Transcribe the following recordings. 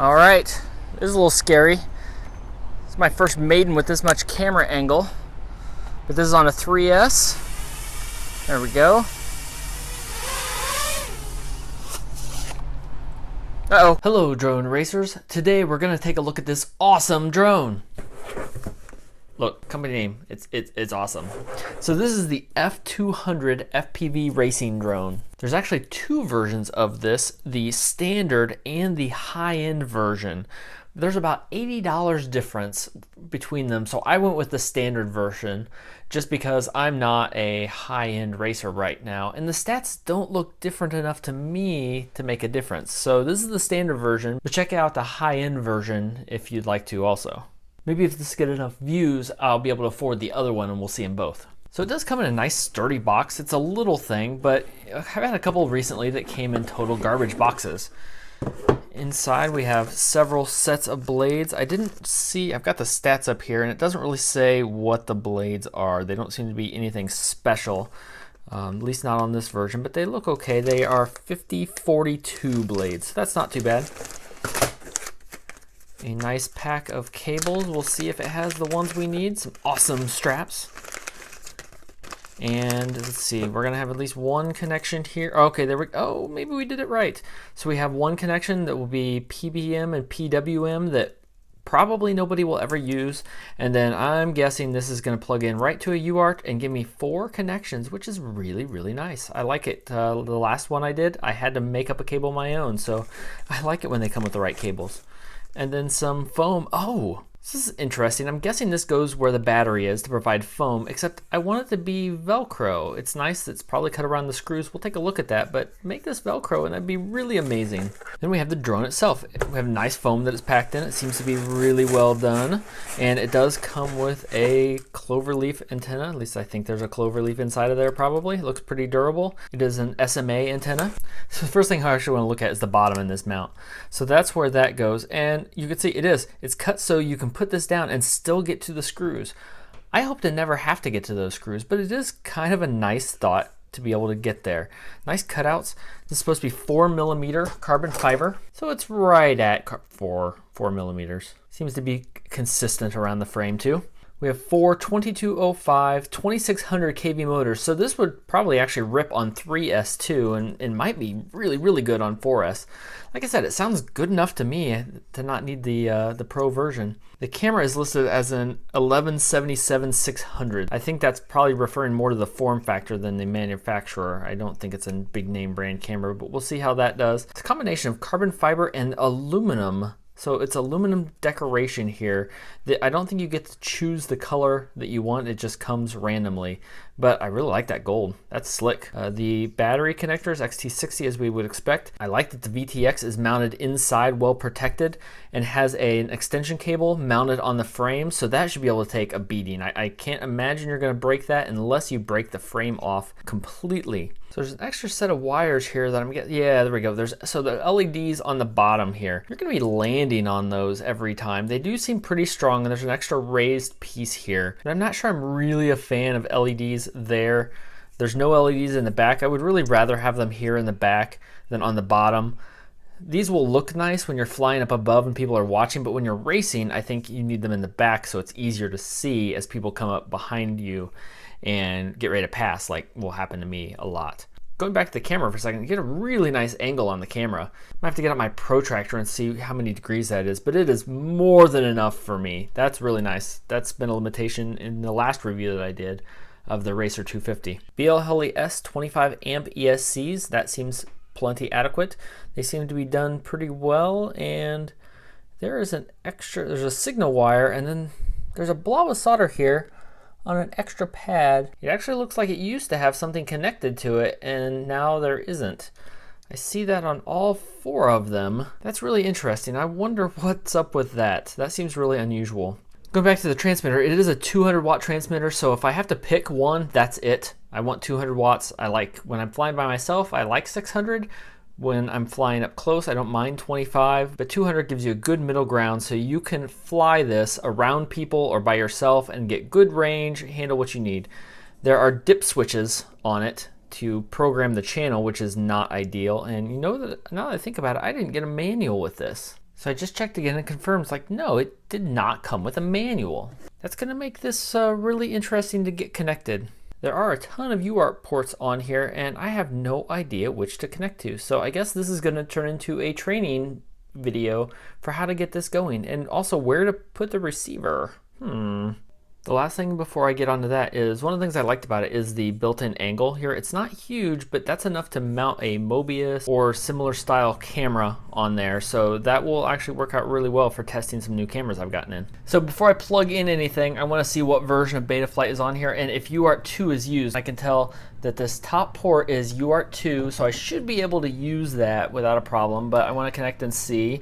All right, this is a little scary. It's my first maiden with this much camera angle, but this is on a 3S. There we go. Uh-oh. Hello, drone racers. Today we're gonna take a look at this awesome drone. Look, company name, it's awesome. So this is the F200 FPV racing drone. There's actually two versions of this, the standard and the high-end version. There's about $80 difference between them, so I went with the standard version just because I'm not a high-end racer right now, and the stats don't look different enough to me to make a difference. So this is the standard version, but check out the high-end version if you'd like to also. Maybe if this gets enough views, I'll be able to afford the other one and we'll see them both. So it does come in a nice sturdy box. It's a little thing, but I've had a couple recently that came in total garbage boxes. Inside we have several sets of blades. I didn't see, I've got the stats up here and it doesn't really say what the blades are. They don't seem to be anything special, at least not on this version, but they look okay. They are 50-42 blades, so that's not too bad. A nice pack of cables. We'll see if it has the ones we need. Some awesome straps. And let's see, we're gonna have at least one connection here. Okay, there we go. Oh, maybe we did it right. So we have one connection that will be PBM and PWM that probably nobody will ever use. And then I'm guessing this is gonna plug in right to a UART and give me 4 connections, which is really, really nice. I like it. The last one I did, I had to make up a cable of my own. So I like it when they come with the right cables. And then some foam. Oh, this is interesting. I'm guessing this goes where the battery is to provide foam, except I want it to be Velcro. It's nice. It's probably cut around the screws. We'll take a look at that, but make this Velcro and that'd be really amazing. Then we have the drone itself. We have nice foam that is packed in. It seems to be really well done. And it does come with a cloverleaf antenna. At least I think there's a cloverleaf inside of there probably. It looks pretty durable. It is an SMA antenna. So the first thing I actually want to look at is the bottom in this mount. So that's where that goes. And you can see it's cut so you can put this down and still get to the screws. I hope to never have to get to those screws, but it is kind of a nice thought to be able to get there. Nice cutouts. This is supposed to be 4mm carbon fiber, so it's right at 4 millimeters. Seems to be consistent around the frame too. We have 4 2205 2600 kV motors, so this would probably actually rip on 3S too, and might be really, really good on 4S. Like I said, it sounds good enough to me to not need the Pro version. The camera is listed as an 1177-600. I think that's probably referring more to the form factor than the manufacturer. I don't think it's a big name brand camera, but we'll see how that does. It's a combination of carbon fiber and aluminum. So it's aluminum decoration here that I don't think you get to choose the color that you want. It just comes randomly. But I really like that gold. That's slick. The battery connector is XT60 as we would expect. I like that the VTX is mounted inside, well protected, and has an extension cable mounted on the frame. So that should be able to take a beating. I can't imagine you're going to break that unless you break the frame off completely. So there's an extra set of wires here that I'm getting. Yeah, there we go. So the LEDs on the bottom here, you're going to be landing on those every time. They do seem pretty strong, and there's an extra raised piece here. And I'm not sure I'm really a fan of LEDs there. There's no LEDs in the back. I would really rather have them here in the back than on the bottom. These will look nice when you're flying up above and people are watching, but when you're racing, I think you need them in the back so it's easier to see as people come up behind you and get ready to pass, like will happen to me a lot. Going back to the camera for a second, you get a really nice angle on the camera. I might have to get out my protractor and see how many degrees that is, but it is more than enough for me. That's really nice. That's been a limitation in the last review that I did of the Racer 250. BLHeli-S 25 amp ESCs, that seems plenty adequate. They seem to be done pretty well, and there's a signal wire, and then there's a blob of solder here on an extra pad. It actually looks like it used to have something connected to it, and now there isn't. I see that on all 4 of them. That's really interesting. I wonder what's up with that. That seems really unusual. Going back to the transmitter, it is a 200 watt transmitter, so if I have to pick one, that's it. I want 200 watts. When I'm flying by myself, I like 600. When I'm flying up close, I don't mind 25, but 200 gives you a good middle ground so you can fly this around people or by yourself and get good range, handle what you need. There are dip switches on it to program the channel, which is not ideal. And you know that now that I think about it, I didn't get a manual with this. So I just checked again and confirmed, like, no, it did not come with a manual. That's gonna make this really interesting to get connected. There are a ton of UART ports on here and I have no idea which to connect to. So I guess this is gonna turn into a training video for how to get this going and also where to put the receiver. The last thing before I get onto that is one of the things I liked about it is the built-in angle here. It's not huge, but that's enough to mount a Mobius or similar style camera on there. So that will actually work out really well for testing some new cameras I've gotten in. So before I plug in anything, I want to see what version of Betaflight is on here. And if UART 2 is used, I can tell that this top port is UART 2. So I should be able to use that without a problem, but I want to connect and see.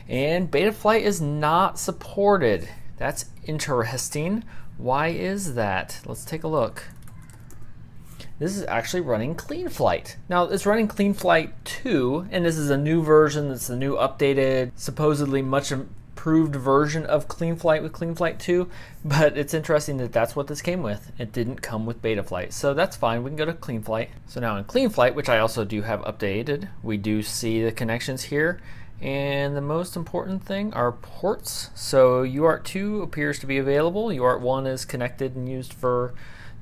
And Betaflight is not supported. That's interesting. Why is that? Let's take a look. This is actually running CleanFlight. Now it's running CleanFlight 2, and this is a new version. It's a new updated, supposedly much improved version of CleanFlight with CleanFlight 2, but it's interesting that that's what this came with. It didn't come with Betaflight, so that's fine. We can go to CleanFlight. So now in CleanFlight, which I also do have updated, we do see the connections here. And the most important thing are ports. So UART 2 appears to be available. UART 1 is connected and used for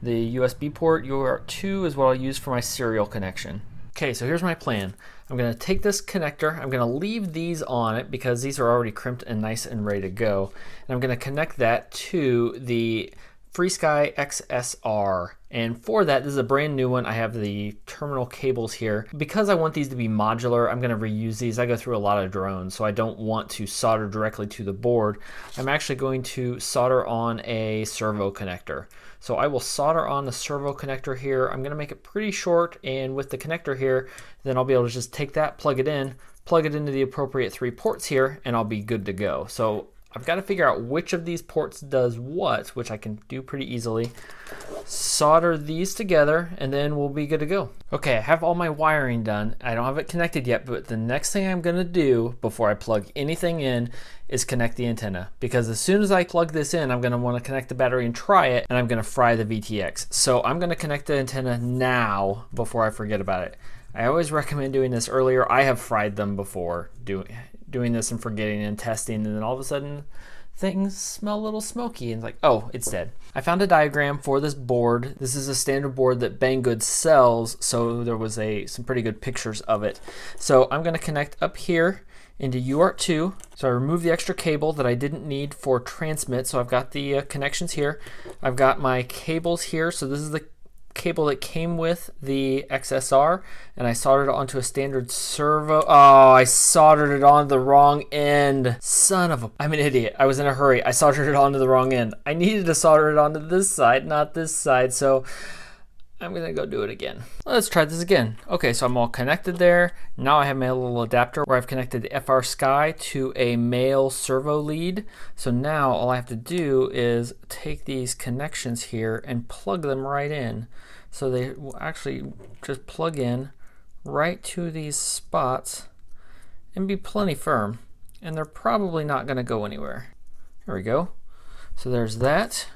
the USB port. UART 2 is what I'll use for my serial connection. Okay, so here's my plan. I'm gonna take this connector, I'm gonna leave these on it because these are already crimped and nice and ready to go. And I'm gonna connect that to the FreeSky XSR. And for that, this is a brand new one. I have the terminal cables here. Because I want these to be modular, I'm gonna reuse these. I go through a lot of drones, so I don't want to solder directly to the board. I'm actually going to solder on a servo connector. So I will solder on the servo connector here. I'm gonna make it pretty short, and with the connector here, then I'll be able to just take that, plug it into the appropriate 3 ports here, and I'll be good to go. So I've got to figure out which of these ports does what, which I can do pretty easily. Solder these together and then we'll be good to go. Okay, I have all my wiring done. I don't have it connected yet, but the next thing I'm gonna do before I plug anything in is connect the antenna. Because as soon as I plug this in, I'm gonna wanna connect the battery and try it, and I'm gonna fry the VTX. So I'm gonna connect the antenna now before I forget about it. I always recommend doing this earlier. I have fried them before doing this and forgetting and testing, and then all of a sudden things smell a little smoky and it's like, oh, it's dead. I found a diagram for this board. This is a standard board that Banggood sells, so there was some pretty good pictures of it. So I'm gonna connect up here into UART 2. So I removed the extra cable that I didn't need for transmit, so I've got the connections here. I've got my cables here, so this is the cable that came with the XSR, and I soldered it onto a standard servo. Oh, I soldered it on the wrong end. Son of a... I'm an idiot. I was in a hurry. I soldered it onto the wrong end. I needed to solder it onto this side, not this side, so I'm gonna go do it again. Let's try this again. Okay, so I'm all connected there. Now I have my little adapter where I've connected the FrSky to a male servo lead. So now all I have to do is take these connections here and plug them right in. So they will actually just plug in right to these spots and be plenty firm. And they're probably not gonna go anywhere. There we go. So there's that.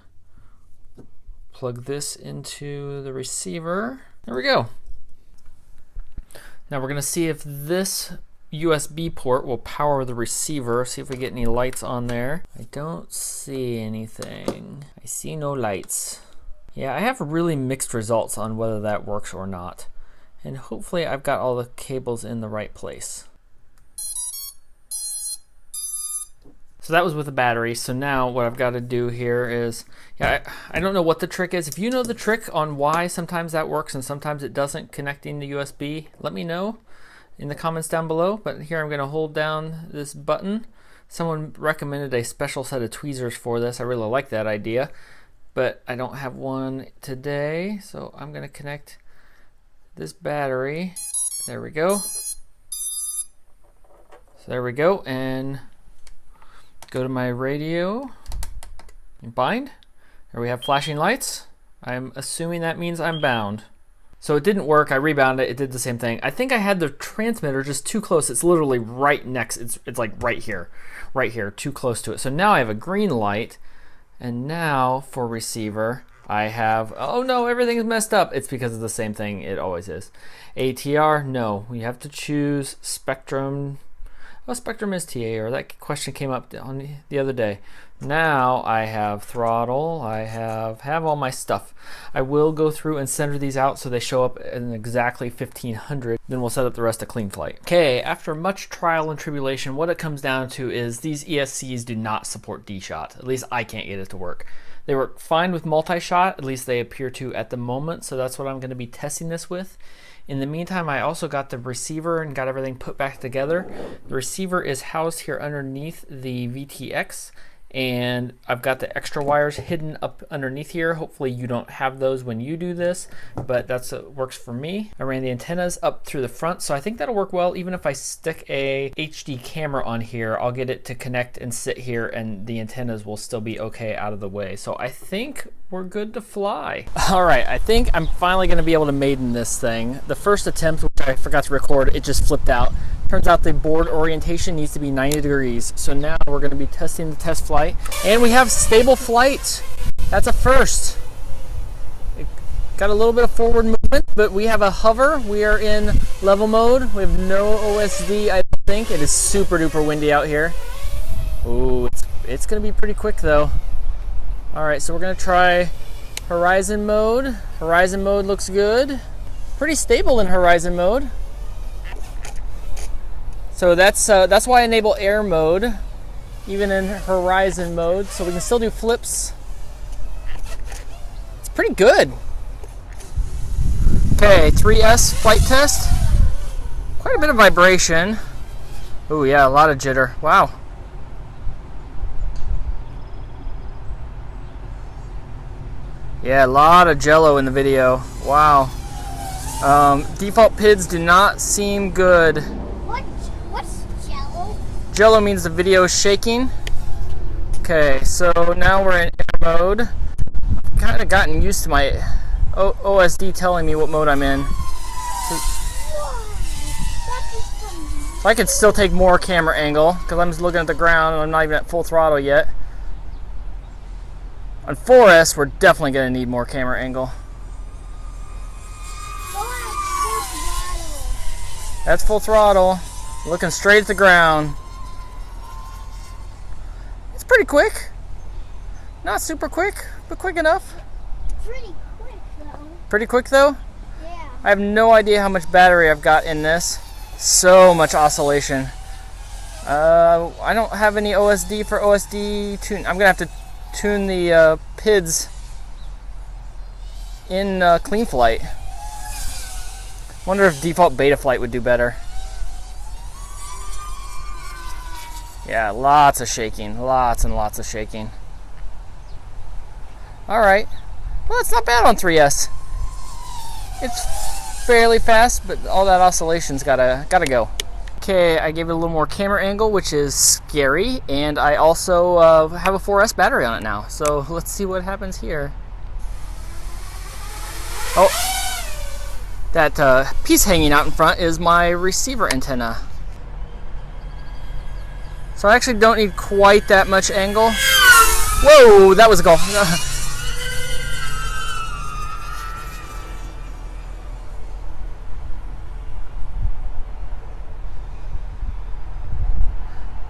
Plug this into the receiver. There we go. Now we're gonna see if this USB port will power the receiver. See if we get any lights on there. I don't see anything. I see no lights. Yeah, I have really mixed results on whether that works or not. And hopefully I've got all the cables in the right place. So that was with the battery. So now what I've got to do here is, I don't know what the trick is. If you know the trick on why sometimes that works and sometimes it doesn't connecting the USB, let me know in the comments down below. But here I'm going to hold down this button. Someone recommended a special set of tweezers for this. I really like that idea, but I don't have one today. So I'm going to connect this battery. There we go. So there we go. And go to my radio and bind. Here we have flashing lights. I'm assuming that means I'm bound. So it didn't work. I rebounded it. It did the same thing. I think I had the transmitter just too close. It's literally right next. It's like right here, too close to it. So now I have a green light. And now for receiver, I have, oh no, everything is messed up. It's because of the same thing it always is. ATR, no. We have to choose spectrum. What spectrum is TA? Or that question came up on the other day. Now I have throttle, I have all my stuff. I will go through and center these out so they show up in exactly 1500. Then we'll set up the rest of clean flight. Okay, after much trial and tribulation, what it comes down to is these ESCs do not support D-Shot. At least I can't get it to work. They work fine with multi-shot, at least they appear to at the moment, so that's what I'm going to be testing this with. In the meantime, I also got the receiver and got everything put back together. The receiver is housed here underneath the VTX, and I've got the extra wires hidden up underneath here. Hopefully you don't have those when you do this, but that's what works for me. I ran the antennas up through the front, so I think that'll work well. Even if I stick a HD camera on here, I'll get it to connect and sit here, and the antennas will still be okay out of the way. So I think we're good to fly. All right, I think I'm finally gonna be able to maiden this thing. The first attempt, which I forgot to record, it just flipped out. Turns out the board orientation needs to be 90 degrees. So now we're gonna be testing the test flight. And we have stable flight. That's a first. It got a little bit of forward movement, but we have a hover. We are in level mode. We have no OSD, I don't think. It is super duper windy out here. Ooh, it's gonna be pretty quick though. All right, so we're gonna try horizon mode. Horizon mode looks good. Pretty stable in horizon mode. So that's why I enable air mode, even in horizon mode, so we can still do flips. It's pretty good. Okay, 3S flight test. Quite a bit of vibration. Oh yeah, a lot of jitter. Wow. Yeah, a lot of jello in the video. Wow. Default PIDs do not seem good. What's jello? Jello means the video is shaking. Okay, so now we're in air mode. I've kind of gotten used to my OSD telling me what mode I'm in. So I could still take more camera angle because I'm just looking at the ground and I'm not even at full throttle yet. On 4S, we're definitely going to need more camera angle. That's full throttle. Looking straight at the ground. It's pretty quick. Not super quick, but quick enough. Pretty quick though. Pretty quick though? Yeah. I have no idea how much battery I've got in this. So much oscillation. I don't have any OSD for OSD tune. I'm going to have to tune the PIDs in clean flight. Wonder if default beta flight would do better. Yeah, lots of shaking. Lots and lots of shaking. Alright. Well, it's not bad on 3S. It's fairly fast, but all that oscillation's gotta go. Okay, I gave it a little more camera angle, which is scary, and I also have a 4S battery on it now. So let's see what happens here. Oh, that piece hanging out in front is my receiver antenna. So I actually don't need quite that much angle. Whoa, that was a goal.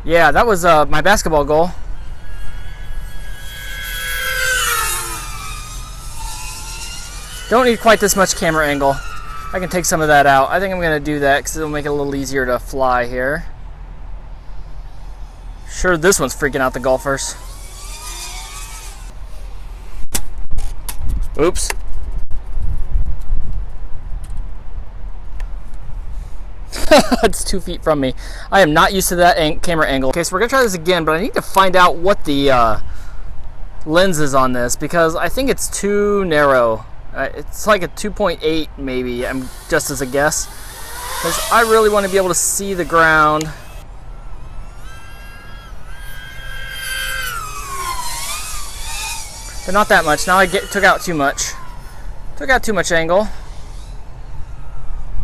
Yeah, that was my basketball goal. Don't need quite this much camera angle. I can take some of that out. I think I'm going to do that because it'll make it a little easier to fly here. Sure, this one's freaking out the golfers. Oops. It's 2 feet from me. I am not used to that camera angle. Okay, so we're gonna try this again, but I need to find out what the lens is on this because I think it's too narrow. It's like a 2.8 maybe, just as a guess. Because I really want to be able to see the ground. But not that much. Now I took out too much. Took out too much angle.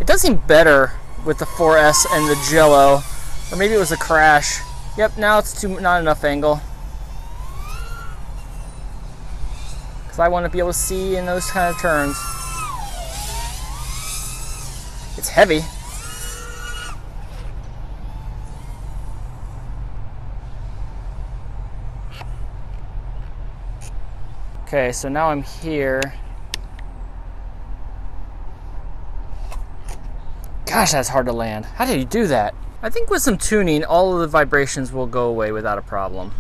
It does seem better with the 4S and the jello, or maybe it was a crash. Yep, now it's not enough angle. Because I want to be able to see in those kind of turns. It's heavy. Okay, so now I'm here. Gosh, that's hard to land. How do you do that? I think with some tuning, all of the vibrations will go away without a problem.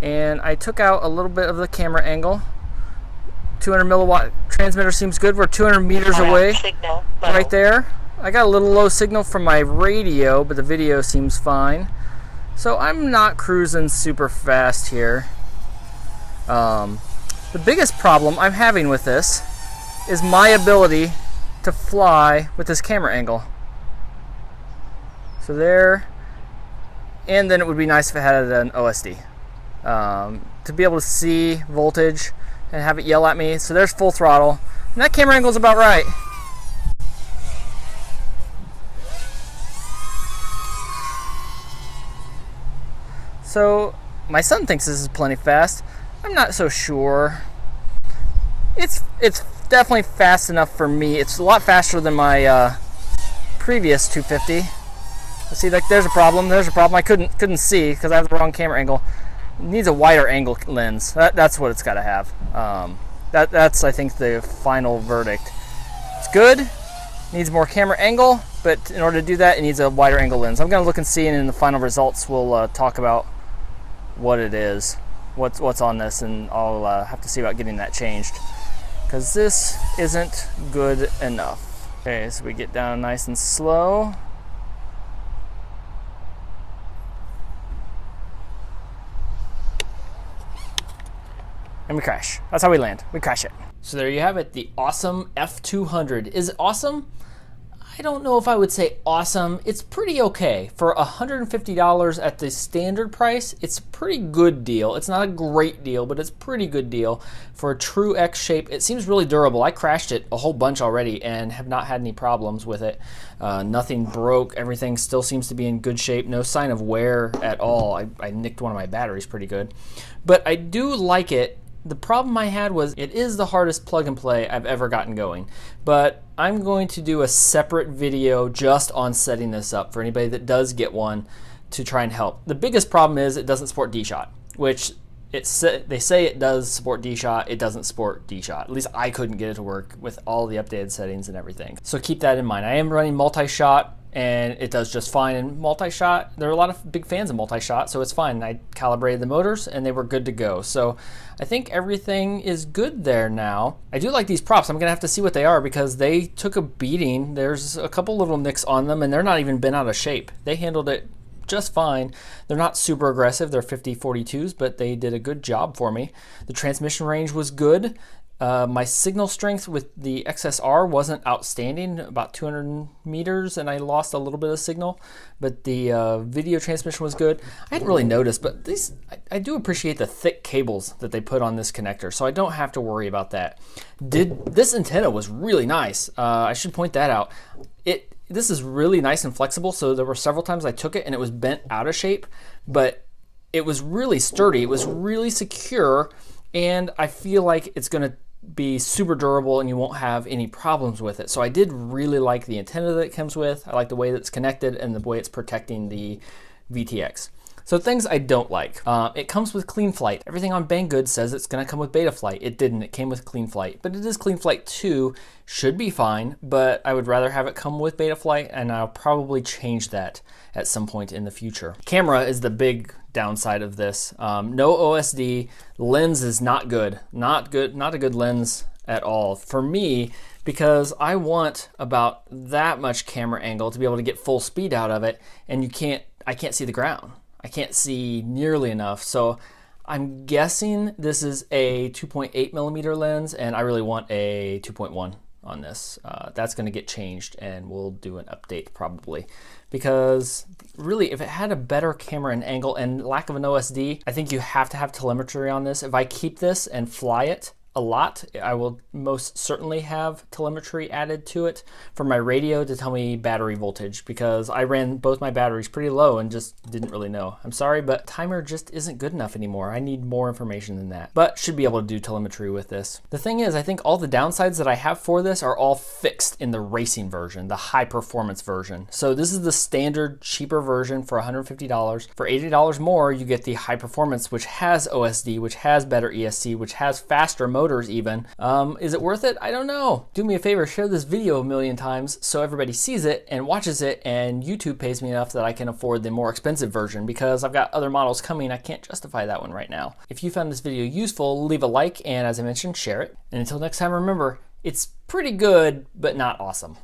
And I took out a little bit of the camera angle. 200 milliwatt transmitter seems good. We're 200 meters away right there. I got a little low signal from my radio, but the video seems fine. So I'm not cruising super fast here. The biggest problem I'm having with this is my ability to fly with this camera angle. So there, and then it would be nice if it had an OSD to be able to see voltage and have it yell at me. So there's full throttle, and that camera angle is about right. So my son thinks this is plenty fast. I'm not so sure. It's definitely fast enough for me. It's a lot faster than my previous 250. See, like there's a problem. There's a problem. I couldn't see because I have the wrong camera angle. It needs a wider angle lens. That's what it's got to have. That's I think the final verdict. It's good. Needs more camera angle, but in order to do that, it needs a wider angle lens. I'm gonna look and see, and in the final results, we'll talk about what it is, what's on this, and I'll have to see about getting that changed because this isn't good enough. Okay, so we get down nice and slow. And we crash. That's how we land. We crash it. So there you have it, the awesome F200. Is it awesome? I don't know if I would say awesome. It's pretty okay. For $150 at the standard price, it's a pretty good deal. It's not a great deal, but it's a pretty good deal. For a true X shape, it seems really durable. I crashed it a whole bunch already and have not had any problems with it. Nothing broke. Everything still seems to be in good shape. No sign of wear at all. I nicked one of my batteries pretty good. But I do like it. The problem I had was it is the hardest plug and play I've ever gotten going, but I'm going to do a separate video just on setting this up for anybody that does get one to try and help. The biggest problem is it doesn't support D-Shot, which they say it does support D-Shot. It doesn't support D-Shot. At least I couldn't get it to work with all the updated settings and everything. So keep that in mind. I am running multi-shot, and it does just fine in multi-shot. There are a lot of big fans of multi-shot, so it's fine. I calibrated the motors and they were good to go. So I think everything is good there now. I do like these props. I'm gonna have to see what they are because they took a beating. There's a couple little nicks on them and they're not even bent out of shape. They handled it just fine. They're not super aggressive. They're 50-42s, but they did a good job for me. The transmission range was good. My signal strength with the XSR wasn't outstanding, about 200 meters, and I lost a little bit of signal, but the video transmission was good. I hadn't really noticed, but I do appreciate the thick cables that they put on this connector, so I don't have to worry about that. This antenna was really nice. I should point that out. This is really nice and flexible, so there were several times I took it and it was bent out of shape, but it was really sturdy. It was really secure, and I feel like it's going to be super durable and you won't have any problems with it. So I did really like the antenna that it comes with. I like the way that it's connected and the way it's protecting the VTX. So things I don't like. It comes with Clean Flight. Everything on Banggood says it's gonna come with Betaflight. It didn't, it came with Clean Flight. But it is Clean Flight 2, should be fine, but I would rather have it come with Betaflight, and I'll probably change that at some point in the future. Camera is the big downside of this. No OSD, lens is not good. Not a good lens at all for me, because I want about that much camera angle to be able to get full speed out of it, and I can't see the ground. I can't see nearly enough. So I'm guessing this is a 2.8 millimeter lens, and I really want a 2.1 on this. That's gonna get changed, and we'll do an update probably, because really if it had a better camera and angle and lack of an OSD, I think you have to have telemetry on this. If I keep this and fly it, a lot. I will most certainly have telemetry added to it for my radio to tell me battery voltage, because I ran both my batteries pretty low and just didn't really know. I'm sorry, but timer just isn't good enough anymore. I need more information than that, but should be able to do telemetry with this. The thing is, I think all the downsides that I have for this are all fixed in the racing version, the high performance version. So this is the standard cheaper version for $150. For $80 more, you get the high performance, which has OSD, which has better ESC, which has faster motors even. Is it worth it? I don't know. Do me a favor, share this video a million times so everybody sees it and watches it, and YouTube pays me enough that I can afford the more expensive version, because I've got other models coming. I can't justify that one right now. If you found this video useful, leave a like, and as I mentioned, share it. And until next time, remember, it's pretty good, but not awesome.